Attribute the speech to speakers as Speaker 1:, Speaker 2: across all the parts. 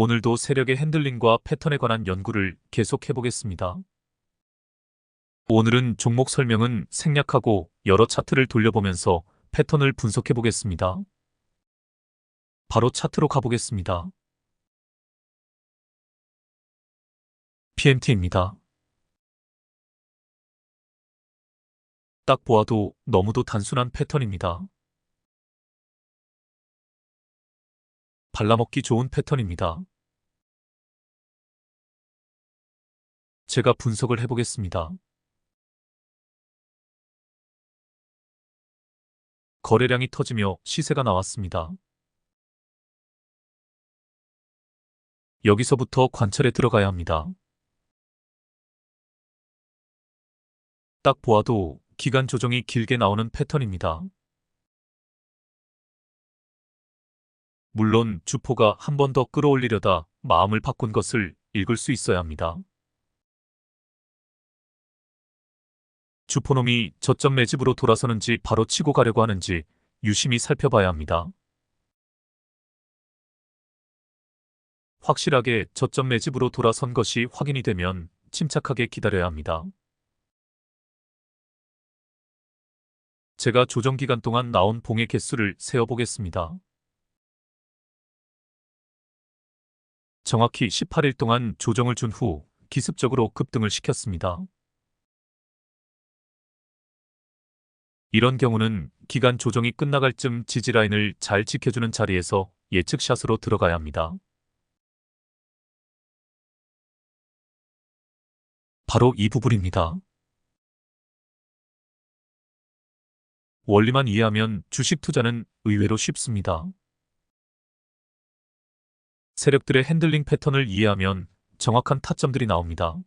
Speaker 1: 오늘도 세력의 핸들링과 패턴에 관한 연구를 계속해 보겠습니다. 오늘은 종목 설명은 생략하고 여러 차트를 돌려보면서 패턴을 분석해 보겠습니다. 바로 차트로 가보겠습니다. PMT입니다. 딱 보아도 너무도 단순한 패턴입니다. 발라먹기 좋은 패턴입니다. 제가 분석을 해보겠습니다. 거래량이 터지며 시세가 나왔습니다. 여기서부터 관찰에 들어가야 합니다. 딱 보아도 기간 조정이 길게 나오는 패턴입니다. 물론 주포가 한 번 더 끌어올리려다 마음을 바꾼 것을 읽을 수 있어야 합니다. 주포놈이 저점 매집으로 돌아서는지 바로 치고 가려고 하는지 유심히 살펴봐야 합니다. 확실하게 저점 매집으로 돌아선 것이 확인이 되면 침착하게 기다려야 합니다. 제가 조정 기간 동안 나온 봉의 개수를 세어보겠습니다. 정확히 18일 동안 조정을 준 후 기습적으로 급등을 시켰습니다. 이런 경우는 기간 조정이 끝나갈 쯤 지지라인을 잘 지켜주는 자리에서 예측샷으로 들어가야 합니다. 바로 이 부분입니다. 원리만 이해하면 주식 투자는 의외로 쉽습니다. 세력들의 핸들링 패턴을 이해하면 정확한 타점들이 나옵니다.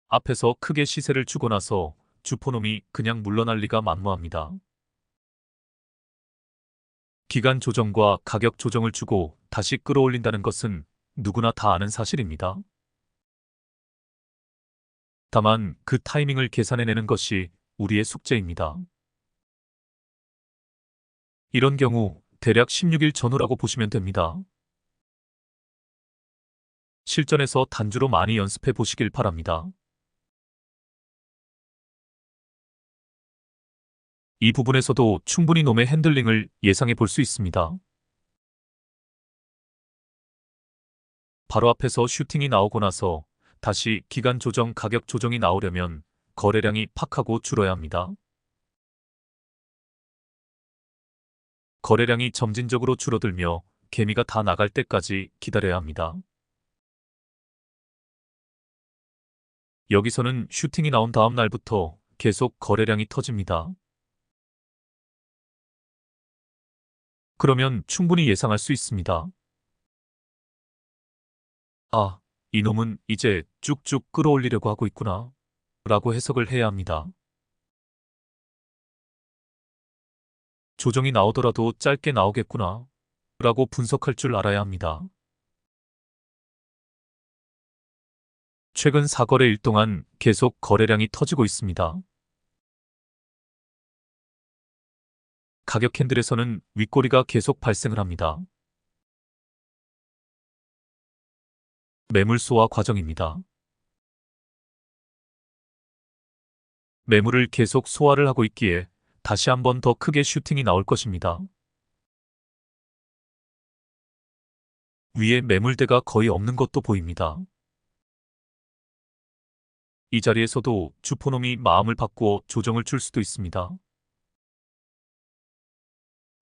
Speaker 1: 앞에서 크게 시세를 주고 나서 주포놈이 그냥 물러날 리가 만무합니다. 기간 조정과 가격 조정을 주고 다시 끌어올린다는 것은 누구나 다 아는 사실입니다. 다만 그 타이밍을 계산해내는 것이 우리의 숙제입니다. 이런 경우 대략 16일 전후라고 보시면 됩니다. 실전에서 단주로 많이 연습해 보시길 바랍니다. 이 부분에서도 충분히 놈의 핸들링을 예상해 볼 수 있습니다. 바로 앞에서 슈팅이 나오고 나서 다시 기간 조정, 가격 조정이 나오려면 거래량이 팍 하고 줄어야 합니다. 거래량이 점진적으로 줄어들며 개미가 다 나갈 때까지 기다려야 합니다. 여기서는 슈팅이 나온 다음 날부터 계속 거래량이 터집니다. 그러면 충분히 예상할 수 있습니다. 아, 이놈은 이제 쭉쭉 끌어올리려고 하고 있구나 라고 해석을 해야 합니다. 조정이 나오더라도 짧게 나오겠구나 라고 분석할 줄 알아야 합니다. 최근 4거래일 동안 계속 거래량이 터지고 있습니다. 가격 캔들에서는 윗꼬리가 계속 발생을 합니다. 매물 소화 과정입니다. 매물을 계속 소화를 하고 있기에 다시 한 번 더 크게 슈팅이 나올 것입니다. 위에 매물대가 거의 없는 것도 보입니다. 이 자리에서도 주포놈이 마음을 바꾸어 조정을 줄 수도 있습니다.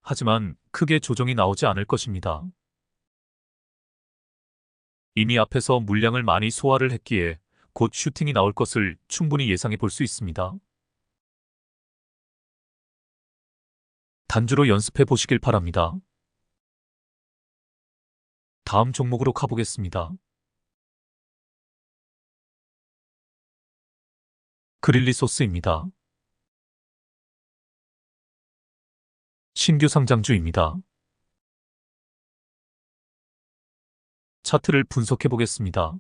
Speaker 1: 하지만 크게 조정이 나오지 않을 것입니다. 이미 앞에서 물량을 많이 소화를 했기에 곧 슈팅이 나올 것을 충분히 예상해 볼 수 있습니다. 단주로 연습해 보시길 바랍니다. 다음 종목으로 가보겠습니다. 그릴리소스입니다. 신규 상장주입니다. 차트를 분석해 보겠습니다.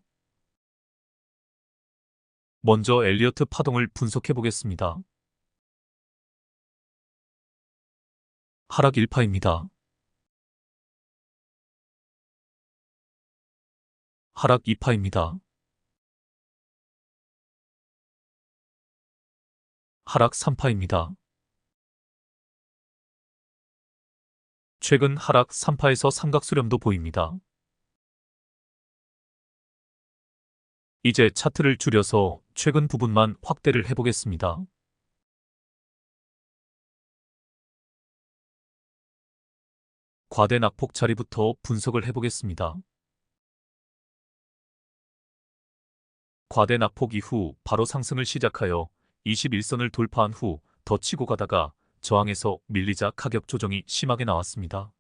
Speaker 1: 먼저 엘리어트 파동을 분석해 보겠습니다. 하락 일파입니다. 하락 2파입니다. 하락 3파입니다. 최근 하락 3파에서 삼각수렴도 보입니다. 이제 차트를 줄여서 최근 부분만 확대를 해보겠습니다. 과대 낙폭 자리부터 분석을 해보겠습니다. 과대 낙폭 이후 바로 상승을 시작하여 21선을 돌파한 후 더 치고 가다가 저항에서 밀리자 가격 조정이 심하게 나왔습니다.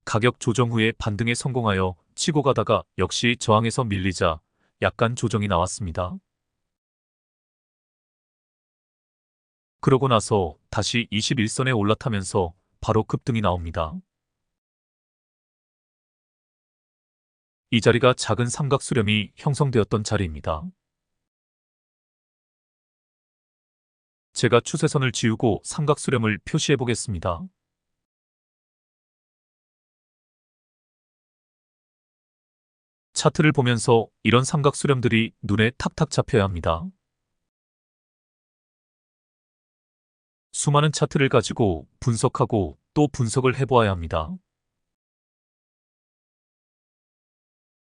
Speaker 1: 가격 조정 후에 반등에 성공하여 치고 가다가 역시 저항에서 밀리자 약간 조정이 나왔습니다. 그러고 나서 다시 21선에 올라타면서 바로 급등이 나옵니다. 이 자리가 작은 삼각 수렴이 형성되었던 자리입니다. 제가 추세선을 지우고 삼각 수렴을 표시해 보겠습니다. 차트를 보면서 이런 삼각 수렴들이 눈에 탁탁 잡혀야 합니다. 수많은 차트를 가지고 분석하고 또 분석을 해보아야 합니다.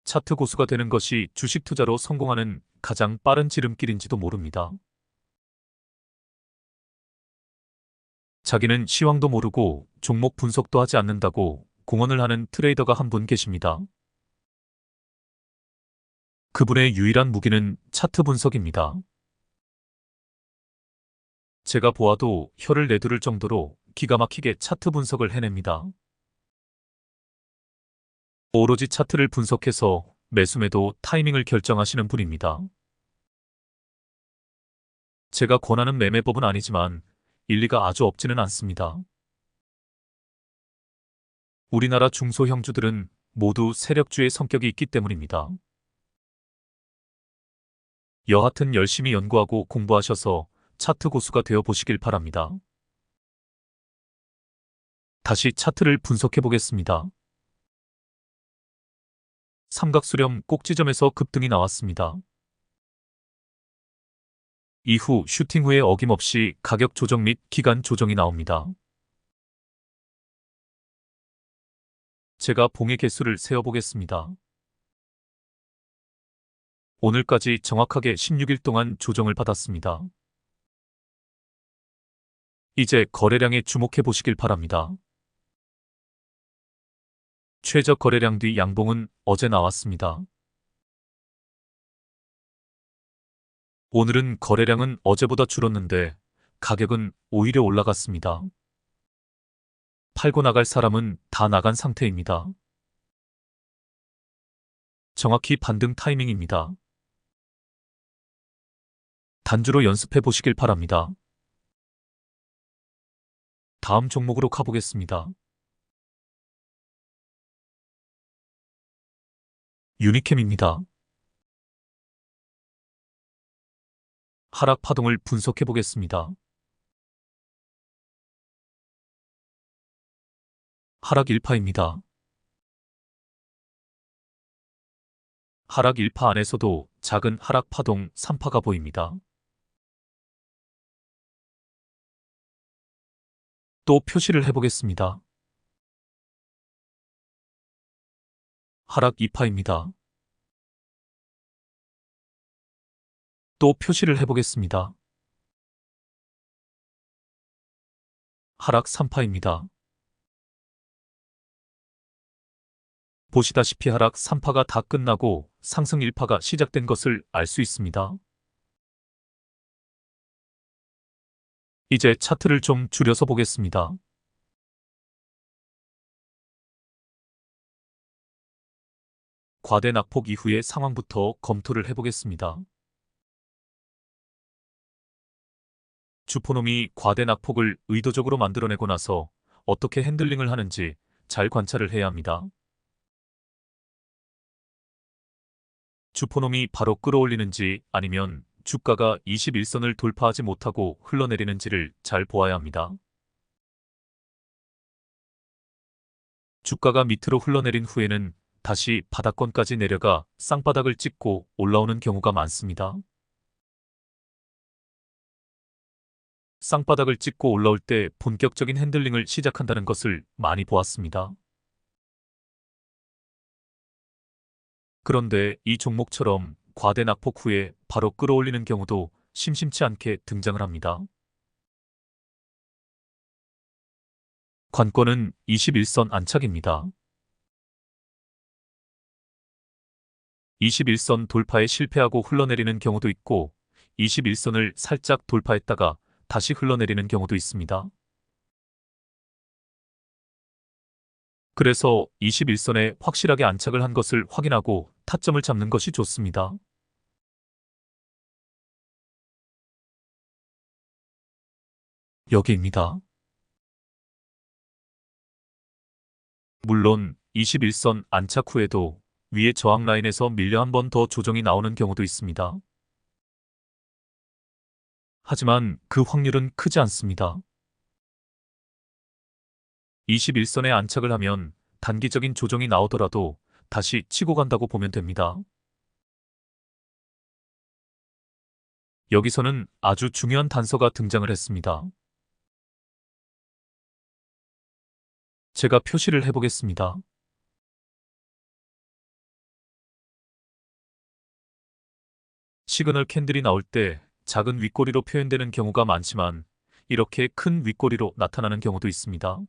Speaker 1: 차트 고수가 되는 것이 주식 투자로 성공하는 가장 빠른 지름길인지도 모릅니다. 자기는 시황도 모르고 종목 분석도 하지 않는다고 공언을 하는 트레이더가 한 분 계십니다. 그분의 유일한 무기는 차트 분석입니다. 제가 보아도 혀를 내두를 정도로 기가 막히게 차트 분석을 해냅니다. 오로지 차트를 분석해서 매수매도 타이밍을 결정하시는 분입니다. 제가 권하는 매매법은 아니지만 일리가 아주 없지는 않습니다. 우리나라 중소형주들은 모두 세력주의 성격이 있기 때문입니다. 여하튼 열심히 연구하고 공부하셔서 차트 고수가 되어 보시길 바랍니다. 다시 차트를 분석해 보겠습니다. 삼각수렴 꼭지점에서 급등이 나왔습니다. 이후 슈팅 후에 어김없이 가격 조정 및 기간 조정이 나옵니다. 제가 봉의 개수를 세어보겠습니다. 오늘까지 정확하게 16일 동안 조정을 받았습니다. 이제 거래량에 주목해 보시길 바랍니다. 최저 거래량 뒤 양봉은 어제 나왔습니다. 오늘은 거래량은 어제보다 줄었는데 가격은 오히려 올라갔습니다. 팔고 나갈 사람은 다 나간 상태입니다. 정확히 반등 타이밍입니다. 단주로 연습해 보시길 바랍니다. 다음 종목으로 가보겠습니다. 유니캠입니다. 하락 파동을 분석해 보겠습니다. 하락 1파입니다. 하락 1파 안에서도 작은 하락 파동 3파가 보입니다. 또 표시를 해보겠습니다. 하락 2파입니다. 또 표시를 해보겠습니다. 하락 3파입니다. 보시다시피 하락 3파가 다 끝나고 상승 1파가 시작된 것을 알 수 있습니다. 이제 차트를 좀 줄여서 보겠습니다. 과대 낙폭 이후의 상황부터 검토를 해보겠습니다. 주포놈이 과대 낙폭을 의도적으로 만들어내고 나서 어떻게 핸들링을 하는지 잘 관찰을 해야 합니다. 주포놈이 바로 끌어올리는지 아니면 주가가 21선을 돌파하지 못하고 흘러내리는지를 잘 보아야 합니다. 주가가 밑으로 흘러내린 후에는 다시 바닥권까지 내려가 쌍바닥을 찍고 올라오는 경우가 많습니다. 쌍바닥을 찍고 올라올 때 본격적인 핸들링을 시작한다는 것을 많이 보았습니다. 그런데 이 종목처럼 과대 낙폭 후에 바로 끌어올리는 경우도 심심치 않게 등장을 합니다. 관건은 21선 안착입니다. 21선 돌파에 실패하고 흘러내리는 경우도 있고 21선을 살짝 돌파했다가 다시 흘러내리는 경우도 있습니다. 그래서 21선에 확실하게 안착을 한 것을 확인하고 타점을 잡는 것이 좋습니다. 여기입니다. 물론 21선 안착 후에도 위에 저항 라인에서 밀려 한 번 더 조정이 나오는 경우도 있습니다. 하지만 그 확률은 크지 않습니다. 21선에 안착을 하면 단기적인 조정이 나오더라도 다시 치고 간다고 보면 됩니다. 여기서는 아주 중요한 단서가 등장을 했습니다. 제가 표시를 해보겠습니다. 시그널 캔들이 나올 때 작은 윗꼬리로 표현되는 경우가 많지만 이렇게 큰 윗꼬리로 나타나는 경우도 있습니다.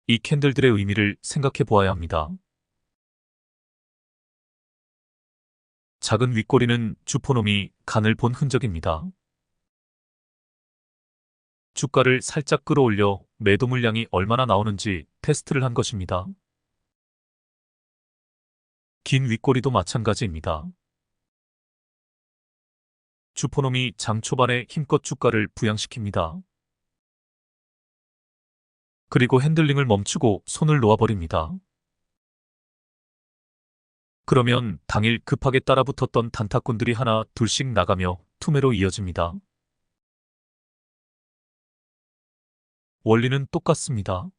Speaker 1: 이 캔들들의 의미를 생각해 보아야 합니다. 작은 윗꼬리는 주포놈이 간을 본 흔적입니다. 주가를 살짝 끌어올려 매도 물량이 얼마나 나오는지 테스트를 한 것입니다. 긴 윗꼬리도 마찬가지입니다. 주포놈이 장 초반에 힘껏 주가를 부양시킵니다. 그리고 핸들링을 멈추고 손을 놓아버립니다. 그러면 당일 급하게 따라붙었던 단타꾼들이 하나 둘씩 나가며 투매로 이어집니다. 원리는 똑같습니다.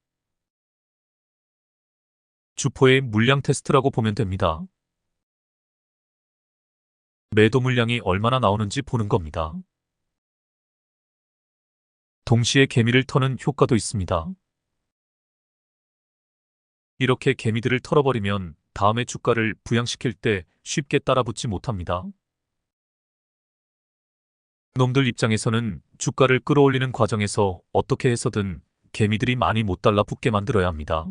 Speaker 1: 주포의 물량 테스트라고 보면 됩니다. 매도 물량이 얼마나 나오는지 보는 겁니다. 동시에 개미를 터는 효과도 있습니다. 이렇게 개미들을 털어버리면 다음에 주가를 부양시킬 때 쉽게 따라붙지 못합니다. 놈들 입장에서는 주가를 끌어올리는 과정에서 어떻게 해서든 개미들이 많이 못 달라붙게 만들어야 합니다.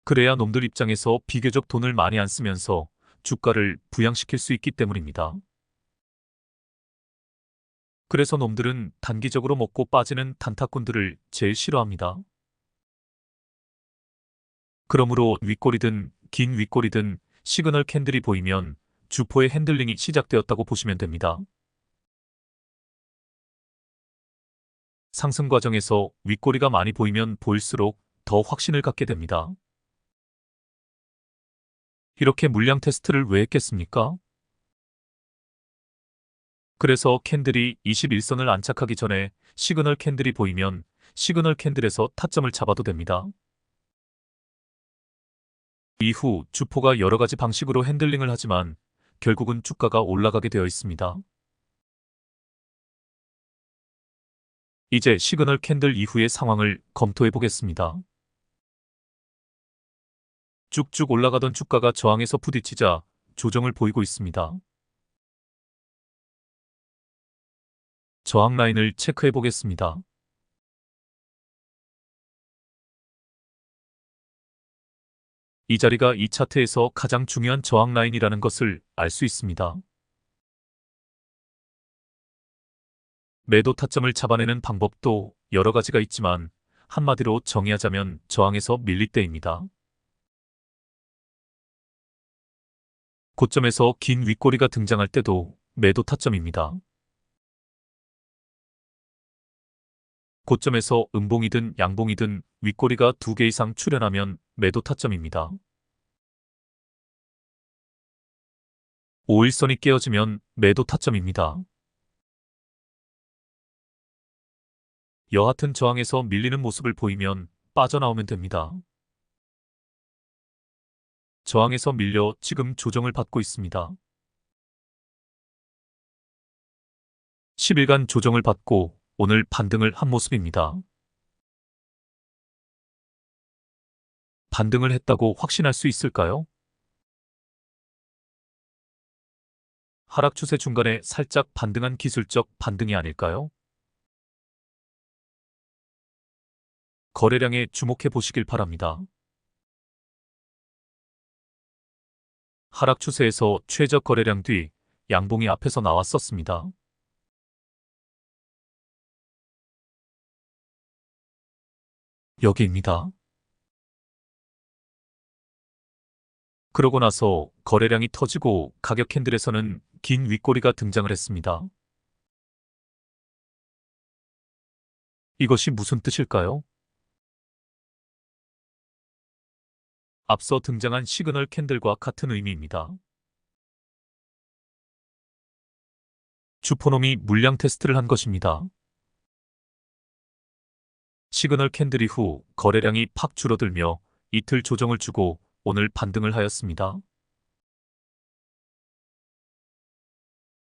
Speaker 1: 그래야 놈들 입장에서 비교적 돈을 많이 안 쓰면서 주가를 부양시킬 수 있기 때문입니다. 그래서 놈들은 단기적으로 먹고 빠지는 단타꾼들을 제일 싫어합니다. 그러므로 윗꼬리든 긴 윗꼬리든 시그널 캔들이 보이면 주포의 핸들링이 시작되었다고 보시면 됩니다. 상승 과정에서 윗꼬리가 많이 보이면 보일수록 더 확신을 갖게 됩니다. 이렇게 물량 테스트를 왜 했겠습니까? 그래서 캔들이 21선을 안착하기 전에 시그널 캔들이 보이면 시그널 캔들에서 타점을 잡아도 됩니다. 이후 주포가 여러 가지 방식으로 핸들링을 하지만 결국은 주가가 올라가게 되어 있습니다. 이제 시그널 캔들 이후의 상황을 검토해 보겠습니다. 쭉쭉 올라가던 주가가 저항에서 부딪히자 조정을 보이고 있습니다. 저항 라인을 체크해 보겠습니다. 이 자리가 이 차트에서 가장 중요한 저항 라인이라는 것을 알 수 있습니다. 매도 타점을 잡아내는 방법도 여러 가지가 있지만 한마디로 정의하자면 저항에서 밀릴 때입니다. 고점에서 긴 윗꼬리가 등장할 때도 매도 타점입니다. 고점에서 음봉이든 양봉이든 윗꼬리가 2개 이상 출현하면 매도 타점입니다. 5일선이 깨어지면 매도 타점입니다. 여하튼 저항에서 밀리는 모습을 보이면 빠져나오면 됩니다. 저항에서 밀려 지금 조정을 받고 있습니다. 10일간 조정을 받고 오늘 반등을 한 모습입니다. 반등을 했다고 확신할 수 있을까요? 하락 추세 중간에 살짝 반등한 기술적 반등이 아닐까요? 거래량에 주목해 보시길 바랍니다. 하락 추세에서 최저 거래량 뒤 양봉이 앞에서 나왔었습니다. 여기입니다. 그러고 나서 거래량이 터지고 가격 캔들에서는 긴 윗꼬리가 등장을 했습니다. 이것이 무슨 뜻일까요? 앞서 등장한 시그널 캔들과 같은 의미입니다. 주포놈이 물량 테스트를 한 것입니다. 시그널 캔들 이후 거래량이 팍 줄어들며 이틀 조정을 주고 오늘 반등을 하였습니다.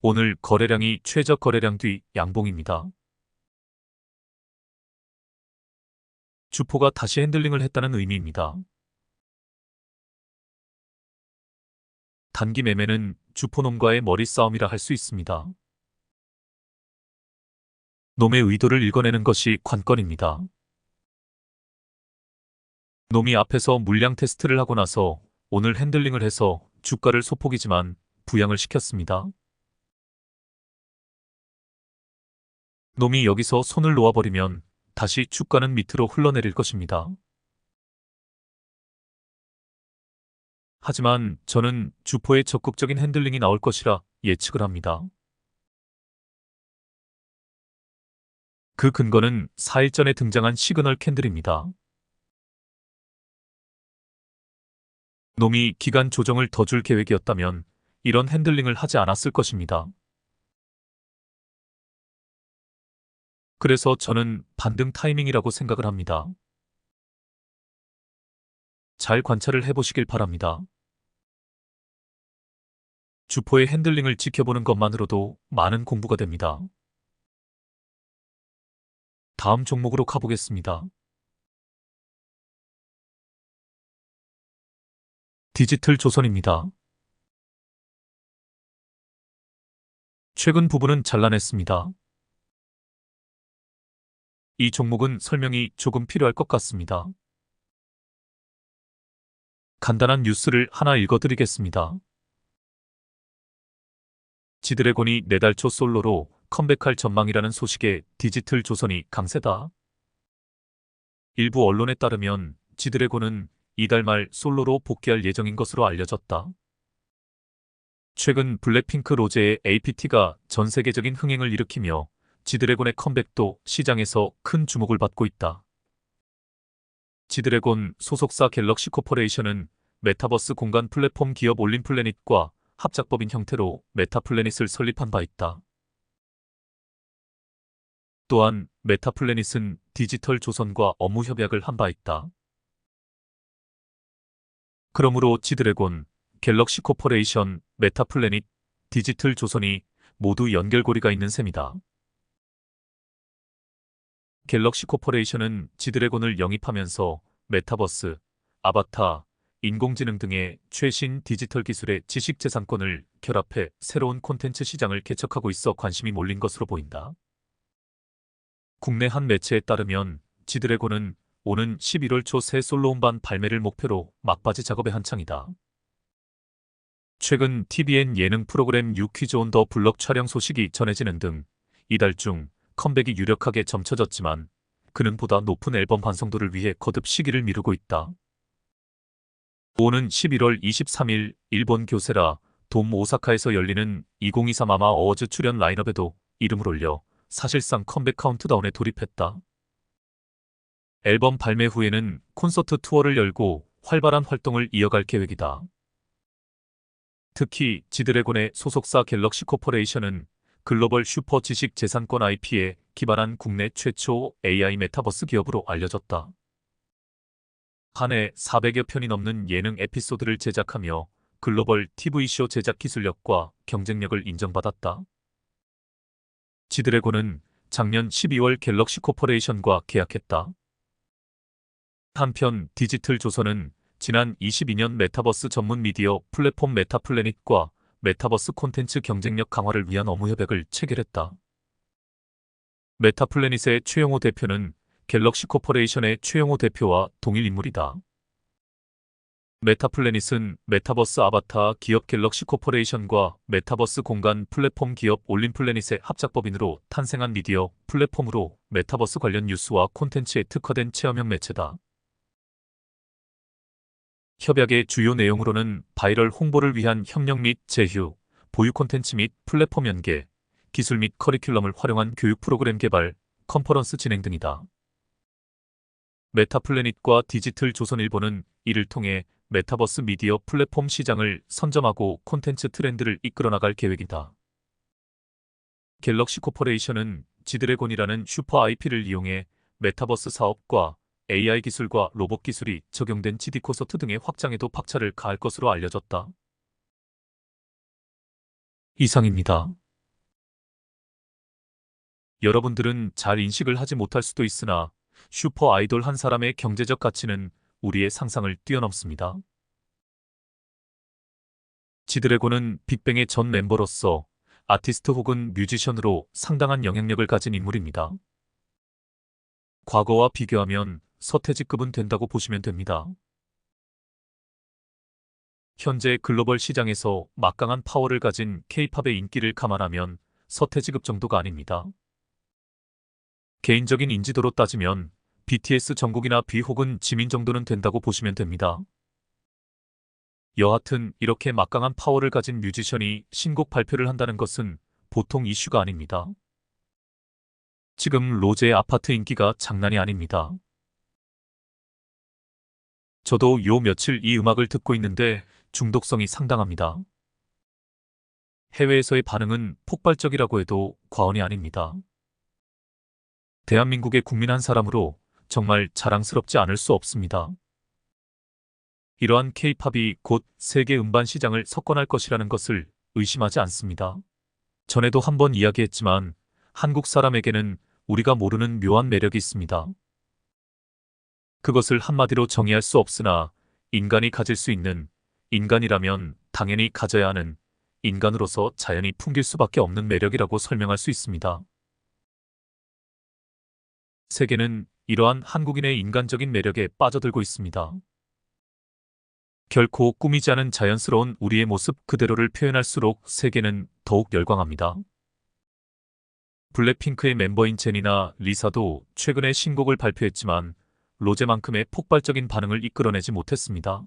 Speaker 1: 오늘 거래량이 최저 거래량 뒤 양봉입니다. 주포가 다시 핸들링을 했다는 의미입니다. 단기 매매는 주포놈과의 머리싸움이라 할 수 있습니다. 놈의 의도를 읽어내는 것이 관건입니다. 놈이 앞에서 물량 테스트를 하고 나서 오늘 핸들링을 해서 주가를 소폭이지만 부양을 시켰습니다. 놈이 여기서 손을 놓아버리면 다시 주가는 밑으로 흘러내릴 것입니다. 하지만 저는 주포의 적극적인 핸들링이 나올 것이라 예측을 합니다. 그 근거는 4일 전에 등장한 시그널 캔들입니다. 놈이 기간 조정을 더 줄 계획이었다면 이런 핸들링을 하지 않았을 것입니다. 그래서 저는 반등 타이밍이라고 생각을 합니다. 잘 관찰을 해보시길 바랍니다. 주포의 핸들링을 지켜보는 것만으로도 많은 공부가 됩니다. 다음 종목으로 가보겠습니다. 디지털 조선입니다. 최근 부분은 잘라냈습니다. 이 종목은 설명이 조금 필요할 것 같습니다. 간단한 뉴스를 하나 읽어드리겠습니다. 지드래곤이 4달 초 솔로로 컴백할 전망이라는 소식에 디지털 조선이 강세다. 일부 언론에 따르면 지드래곤은 이달 말 솔로로 복귀할 예정인 것으로 알려졌다. 최근 블랙핑크 로제의 APT가 전 세계적인 흥행을 일으키며 지드래곤의 컴백도 시장에서 큰 주목을 받고 있다. 지드래곤 소속사 갤럭시 코퍼레이션은 메타버스 공간 플랫폼 기업 올림플래닛과 합작법인 형태로 메타플래닛을 설립한 바 있다. 또한 메타플래닛은 디지털 조선과 업무 협약을 한 바 있다. 그러므로 지드래곤, 갤럭시 코퍼레이션, 메타플래닛, 디지털 조선이 모두 연결고리가 있는 셈이다. 갤럭시 코퍼레이션은 지드래곤을 영입하면서 메타버스, 아바타, 인공지능 등의 최신 디지털 기술의 지식재산권을 결합해 새로운 콘텐츠 시장을 개척하고 있어 관심이 몰린 것으로 보인다. 국내 한 매체에 따르면 지드래곤은 오는 11월 초 새 솔로음반 발매를 목표로 막바지 작업에 한창이다. 최근 TVN 예능 프로그램 유퀴즈 온 더 블럭 촬영 소식이 전해지는 등 이달 중 컴백이 유력하게 점쳐졌지만 그는 보다 높은 앨범 완성도를 위해 거듭 시기를 미루고 있다. 오는 11월 23일 일본 교세라 돔 오사카에서 열리는 2023 아마 어워즈 출연 라인업에도 이름을 올려 사실상 컴백 카운트다운에 돌입했다. 앨범 발매 후에는 콘서트 투어를 열고 활발한 활동을 이어갈 계획이다. 특히 지드래곤의 소속사 갤럭시 코퍼레이션은 글로벌 슈퍼 지식 재산권 IP에 기반한 국내 최초 AI 메타버스 기업으로 알려졌다. 한 해 400여 편이 넘는 예능 에피소드를 제작하며 글로벌 TV쇼 제작 기술력과 경쟁력을 인정받았다. 지드래곤은 작년 12월 갤럭시 코퍼레이션과 계약했다. 한편 디지털조선은 지난 22년 메타버스 전문 미디어 플랫폼 메타플래닛과 메타버스 콘텐츠 경쟁력 강화를 위한 업무 협약을 체결했다. 메타플래닛의 최영호 대표는 갤럭시 코퍼레이션의 최영호 대표와 동일 인물이다. 메타플래닛은 메타버스 아바타 기업 갤럭시 코퍼레이션과 메타버스 공간 플랫폼 기업 올림플래닛의 합작법인으로 탄생한 미디어 플랫폼으로 메타버스 관련 뉴스와 콘텐츠에 특화된 체험형 매체다. 협약의 주요 내용으로는 바이럴 홍보를 위한 협력 및 제휴, 보유 콘텐츠 및 플랫폼 연계, 기술 및 커리큘럼을 활용한 교육 프로그램 개발, 컨퍼런스 진행 등이다. 메타플래닛과 디지털조선일보는 이를 통해 메타버스 미디어 플랫폼 시장을 선점하고 콘텐츠 트렌드를 이끌어 나갈 계획이다. 갤럭시 코퍼레이션은 지드래곤이라는 슈퍼 IP를 이용해 메타버스 사업과 AI 기술과 로봇 기술이 적용된 GD 콘서트 등의 확장에도 박차를 가할 것으로 알려졌다. 이상입니다. 여러분들은 잘 인식을 하지 못할 수도 있으나 슈퍼 아이돌 한 사람의 경제적 가치는 우리의 상상을 뛰어넘습니다. 지드래곤은 빅뱅의 전 멤버로서 아티스트 혹은 뮤지션으로 상당한 영향력을 가진 인물입니다. 과거와 비교하면 서태지급은 된다고 보시면 됩니다. 현재 글로벌 시장에서 막강한 파워를 가진 K-팝의 인기를 감안하면 서태지급 정도가 아닙니다. 개인적인 인지도로 따지면 BTS 정국이나 비 혹은 지민 정도는 된다고 보시면 됩니다. 여하튼 이렇게 막강한 파워를 가진 뮤지션이 신곡 발표를 한다는 것은 보통 이슈가 아닙니다. 지금 로제의 아파트 인기가 장난이 아닙니다. 저도 요 며칠 이 음악을 듣고 있는데 중독성이 상당합니다. 해외에서의 반응은 폭발적이라고 해도 과언이 아닙니다. 대한민국의 국민 한 사람으로 정말 자랑스럽지 않을 수 없습니다. 이러한 K-팝이 곧 세계 음반 시장을 석권할 것이라는 것을 의심하지 않습니다. 전에도 한번 이야기했지만 한국 사람에게는 우리가 모르는 묘한 매력이 있습니다. 그것을 한마디로 정의할 수 없으나 인간이 가질 수 있는, 인간이라면 당연히 가져야 하는, 인간으로서 자연히 풍길 수밖에 없는 매력이라고 설명할 수 있습니다. 세계는 이러한 한국인의 인간적인 매력에 빠져들고 있습니다. 결코 꾸미지 않은 자연스러운 우리의 모습 그대로를 표현할수록 세계는 더욱 열광합니다. 블랙핑크의 멤버인 제니나 리사도 최근에 신곡을 발표했지만 로제만큼의 폭발적인 반응을 이끌어내지 못했습니다.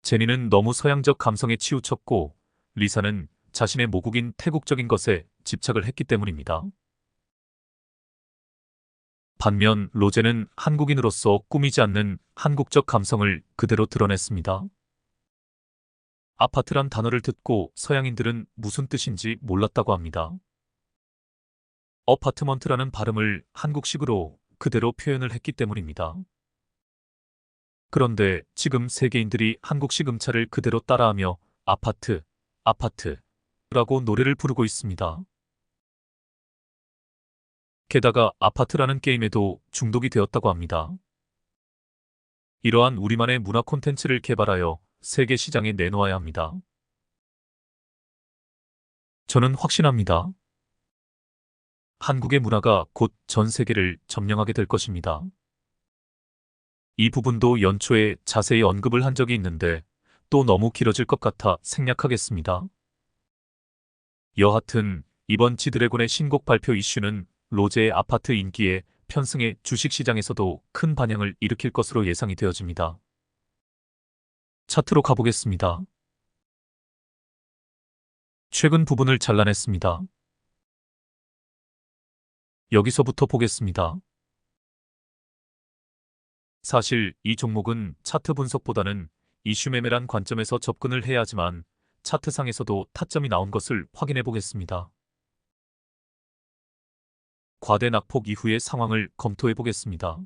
Speaker 1: 제니는 너무 서양적 감성에 치우쳤고 리사는 자신의 모국인 태국적인 것에 집착을 했기 때문입니다. 반면 로제는 한국인으로서 꾸미지 않는 한국적 감성을 그대로 드러냈습니다. 아파트란 단어를 듣고 서양인들은 무슨 뜻인지 몰랐다고 합니다. 어파트먼트라는 발음을 한국식으로 그대로 표현을 했기 때문입니다. 그런데 지금 세계인들이 한국식 음차를 그대로 따라하며 아파트, 아파트라고 노래를 부르고 있습니다. 게다가 아파트라는 게임에도 중독이 되었다고 합니다. 이러한 우리만의 문화 콘텐츠를 개발하여 세계 시장에 내놓아야 합니다. 저는 확신합니다. 한국의 문화가 곧 전 세계를 점령하게 될 것입니다. 이 부분도 연초에 자세히 언급을 한 적이 있는데 또 너무 길어질 것 같아 생략하겠습니다. 여하튼 이번 지드래곤의 신곡 발표 이슈는 로제의 아파트 인기에 편승해 주식시장에서도 큰 반향을 일으킬 것으로 예상이 되어집니다. 차트로 가보겠습니다. 최근 부분을 잘라냈습니다. 여기서부터 보겠습니다. 사실 이 종목은 차트 분석보다는 이슈 매매란 관점에서 접근을 해야 하지만 차트상에서도 타점이 나온 것을 확인해 보겠습니다. 과대 낙폭 이후의 상황을 검토해 보겠습니다.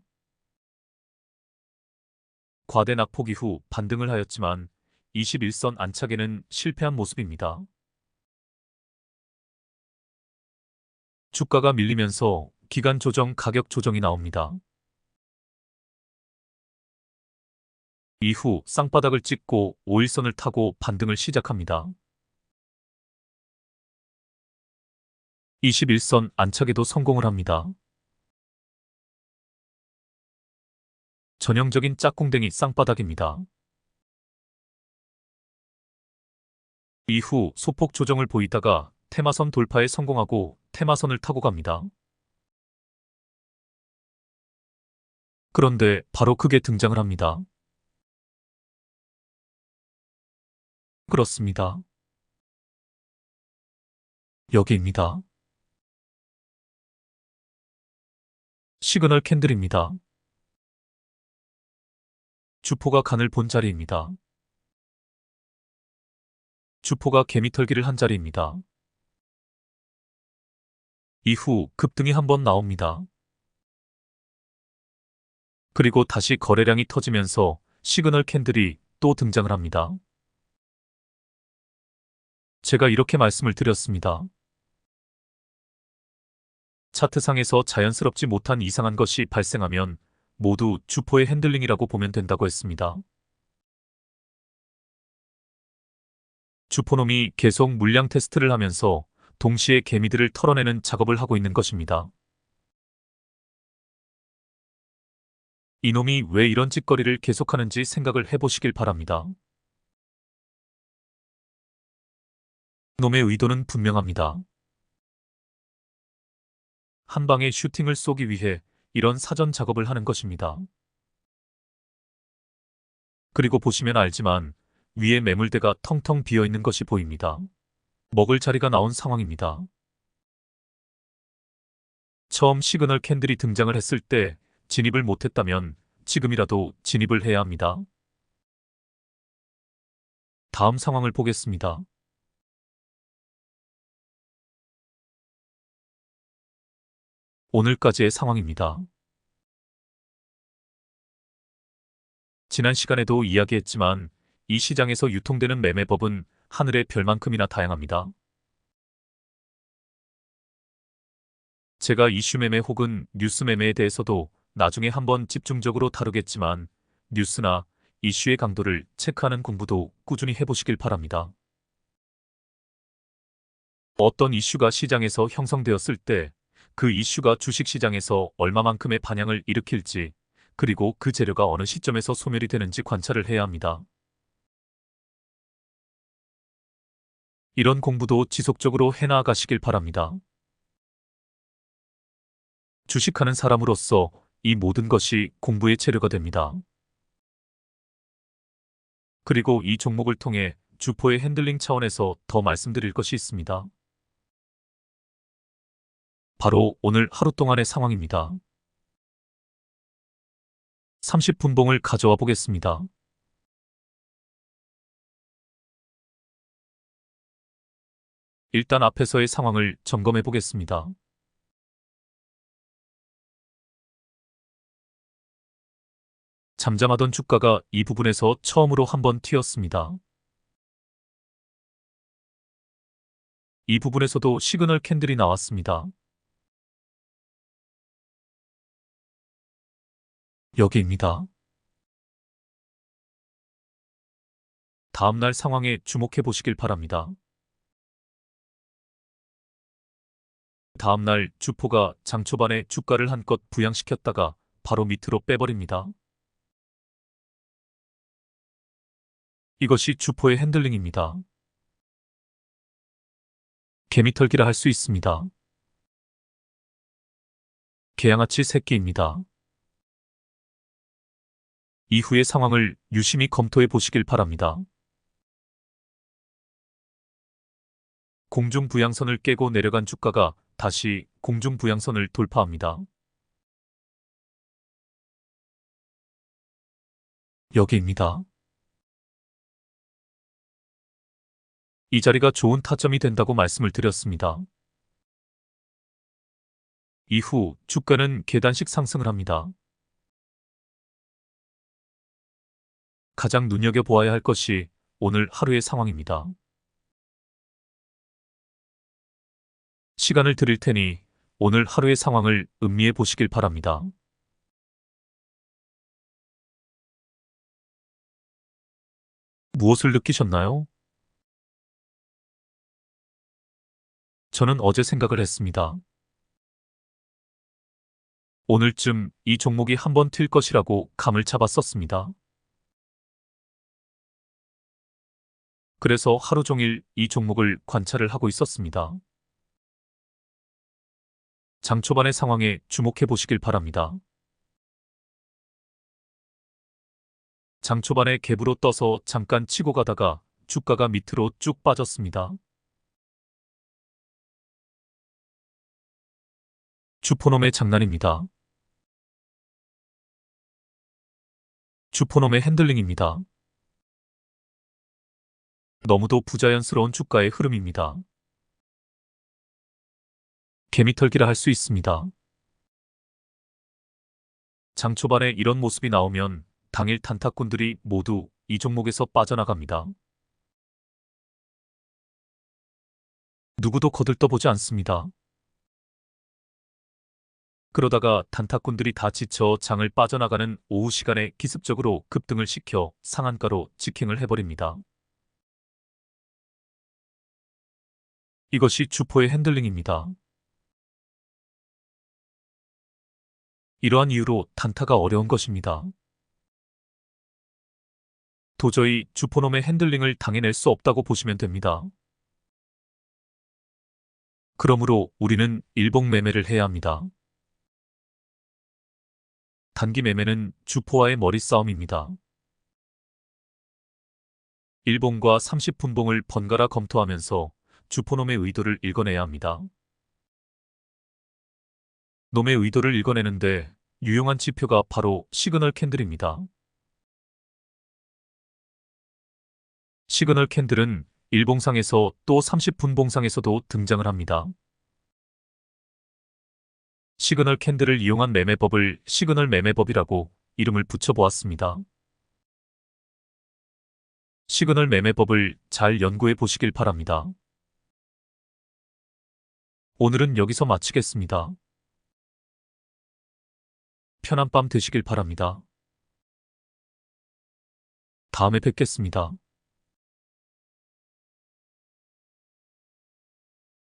Speaker 1: 과대 낙폭 이후 반등을 하였지만 21선 안착에는 실패한 모습입니다. 주가가 밀리면서 기간 조정 가격 조정이 나옵니다. 이후 쌍바닥을 찍고 5일선을 타고 반등을 시작합니다. 21선 안착에도 성공을 합니다. 전형적인 짝꿍댕이 쌍바닥입니다. 이후 소폭 조정을 보이다가 테마선 돌파에 성공하고 테마선을 타고 갑니다. 그런데 바로 그게 등장을 합니다. 그렇습니다. 여기입니다. 시그널 캔들입니다. 주포가 간을 본 자리입니다. 주포가 개미털기를 한 자리입니다. 이후 급등이 한번 나옵니다. 그리고 다시 거래량이 터지면서 시그널 캔들이 또 등장을 합니다. 제가 이렇게 말씀을 드렸습니다. 차트상에서 자연스럽지 못한 이상한 것이 발생하면 모두 주포의 핸들링이라고 보면 된다고 했습니다. 주포놈이 계속 물량 테스트를 하면서 동시에 개미들을 털어내는 작업을 하고 있는 것입니다. 이놈이 왜 이런 짓거리를 계속하는지 생각을 해보시길 바랍니다. 놈의 의도는 분명합니다. 한 방에 슈팅을 쏘기 위해 이런 사전 작업을 하는 것입니다. 그리고 보시면 알지만 위에 매물대가 텅텅 비어 있는 것이 보입니다. 먹을 자리가 나온 상황입니다. 처음 시그널 캔들이 등장을 했을 때 진입을 못했다면 지금이라도 진입을 해야 합니다. 다음 상황을 보겠습니다. 오늘까지의 상황입니다. 지난 시간에도 이야기했지만 이 시장에서 유통되는 매매법은 하늘의 별만큼이나 다양합니다. 제가 이슈 매매 혹은 뉴스 매매에 대해서도 나중에 한번 집중적으로 다루겠지만 뉴스나 이슈의 강도를 체크하는 공부도 꾸준히 해보시길 바랍니다. 어떤 이슈가 시장에서 형성되었을 때 그 이슈가 주식시장에서 얼마만큼의 반향을 일으킬지 그리고 그 재료가 어느 시점에서 소멸이 되는지 관찰을 해야 합니다. 이런 공부도 지속적으로 해나가시길 바랍니다. 주식하는 사람으로서 이 모든 것이 공부의 재료가 됩니다. 그리고 이 종목을 통해 주포의 핸들링 차원에서 더 말씀드릴 것이 있습니다. 바로 오늘 하루 동안의 상황입니다. 30분봉을 가져와 보겠습니다. 일단 앞에서의 상황을 점검해 보겠습니다. 잠잠하던 주가가 이 부분에서 처음으로 한번 튀었습니다. 이 부분에서도 시그널 캔들이 나왔습니다. 여기입니다. 다음날 상황에 주목해 보시길 바랍니다. 다음날 주포가 장 초반에 주가를 한껏 부양시켰다가 바로 밑으로 빼버립니다. 이것이 주포의 핸들링입니다. 개미털기라 할 수 있습니다. 개양아치 새끼입니다. 이후의 상황을 유심히 검토해 보시길 바랍니다. 공중부양선을 깨고 내려간 주가가 다시 공중부양선을 돌파합니다. 여기입니다. 이 자리가 좋은 타점이 된다고 말씀을 드렸습니다. 이후 주가는 계단식 상승을 합니다. 가장 눈여겨보아야 할 것이 오늘 하루의 상황입니다. 시간을 드릴 테니 오늘 하루의 상황을 음미해 보시길 바랍니다. 무엇을 느끼셨나요? 저는 어제 생각을 했습니다. 오늘쯤 이 종목이 한번 튈 것이라고 감을 잡았었습니다. 그래서 하루 종일 이 종목을 관찰을 하고 있었습니다. 장 초반의 상황에 주목해 보시길 바랍니다. 장 초반에 갭으로 떠서 잠깐 치고 가다가 주가가 밑으로 쭉 빠졌습니다. 주포놈의 장난입니다. 주포놈의 핸들링입니다. 너무도 부자연스러운 주가의 흐름입니다. 개미털기라 할 수 있습니다. 장 초반에 이런 모습이 나오면 당일 단타꾼들이 모두 이 종목에서 빠져나갑니다. 누구도 거들떠보지 않습니다. 그러다가 단타꾼들이 다 지쳐 장을 빠져나가는 오후 시간에 기습적으로 급등을 시켜 상한가로 직행을 해버립니다. 이것이 주포의 핸들링입니다. 이러한 이유로 단타가 어려운 것입니다. 도저히 주포놈의 핸들링을 당해낼 수 없다고 보시면 됩니다. 그러므로 우리는 일봉 매매를 해야 합니다. 단기 매매는 주포와의 머리싸움입니다. 일봉과 30분봉을 번갈아 검토하면서 주포놈의 의도를 읽어내야 합니다. 놈의 의도를 읽어내는데 유용한 지표가 바로 시그널 캔들입니다. 시그널 캔들은 일봉상에서 또 30분봉상에서도 등장을 합니다. 시그널 캔들을 이용한 매매법을 시그널 매매법이라고 이름을 붙여보았습니다. 시그널 매매법을 잘 연구해 보시길 바랍니다. 오늘은 여기서 마치겠습니다. 편한 밤 되시길 바랍니다. 다음에 뵙겠습니다.